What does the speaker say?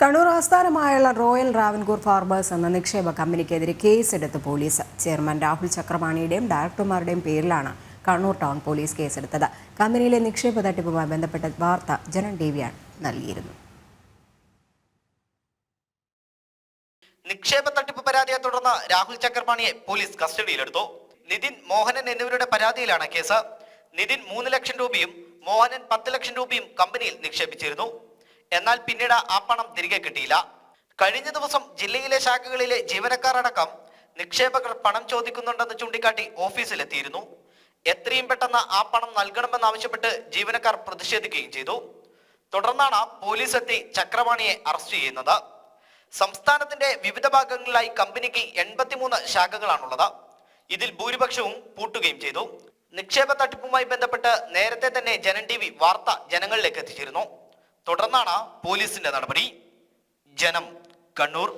കണ്ണൂർ ആസ്ഥാനമായുള്ള royal Travancore farmers എന്ന നിക്ഷേപ കമ്പനിക്കെതിരെ കേസെടുത്ത് പോലീസ്. ചെയർമാൻ രാഹുൽ ചക്രപാണിയുടെയും ഡയറക്ടർമാരുടെയും പേരിലാണ് കണ്ണൂർ ടൗൺ പോലീസ് കേസെടുത്തത്. കമ്പനിയിലെ നിക്ഷേപ തട്ടിപ്പുമായി ബന്ധപ്പെട്ട വാർത്ത ജനം ടിവിയാണ് നൽകിയിരുന്നു. നിക്ഷേപ തട്ടിപ്പ് പരാതിയെ തുടർന്ന് രാഹുൽ ചക്രപാണിയെ പോലീസ് കസ്റ്റഡിയിലെടുത്തു. നിതിൻ, മോഹനൻ എന്നിവരുടെ പരാതിയിലാണ് കേസ്. നിതിൻ 3 ലക്ഷം രൂപയും മോഹനൻ 10 ലക്ഷം രൂപയും കമ്പനിയിൽ നിക്ഷേപിച്ചിരുന്നു. എന്നാൽ പിന്നീട് ആ പണം തിരികെ കിട്ടിയില്ല. കഴിഞ്ഞ ദിവസം ജില്ലയിലെ ശാഖകളിലെ ജീവനക്കാർ അടക്കം നിക്ഷേപകർ പണം ചോദിക്കുന്നുണ്ടെന്ന് ചൂണ്ടിക്കാട്ടി ഓഫീസിലെത്തിയിരുന്നു. എത്രയും പെട്ടെന്ന് ആ പണം നൽകണമെന്നാവശ്യപ്പെട്ട് ജീവനക്കാർ പ്രതിഷേധിക്കുകയും ചെയ്തു. തുടർന്നാണ് പോലീസ് എത്തി ചക്രപാണിയെ അറസ്റ്റ് ചെയ്യുന്നത്. സംസ്ഥാനത്തിന്റെ വിവിധ ഭാഗങ്ങളിലായി കമ്പനിക്ക് 83 ശാഖകളാണുള്ളത്. ഇതിൽ ഭൂരിപക്ഷവും പൂട്ടുകയും ചെയ്തു. നിക്ഷേപ തട്ടിപ്പുമായി ബന്ധപ്പെട്ട് നേരത്തെ തന്നെ ജനം ടിവി വാർത്ത ജനങ്ങളിലേക്ക് എത്തിച്ചിരുന്നു. തുടർന്നാണ് പോലീസിന്റെ നടപടി. ജനം, കണ്ണൂർ.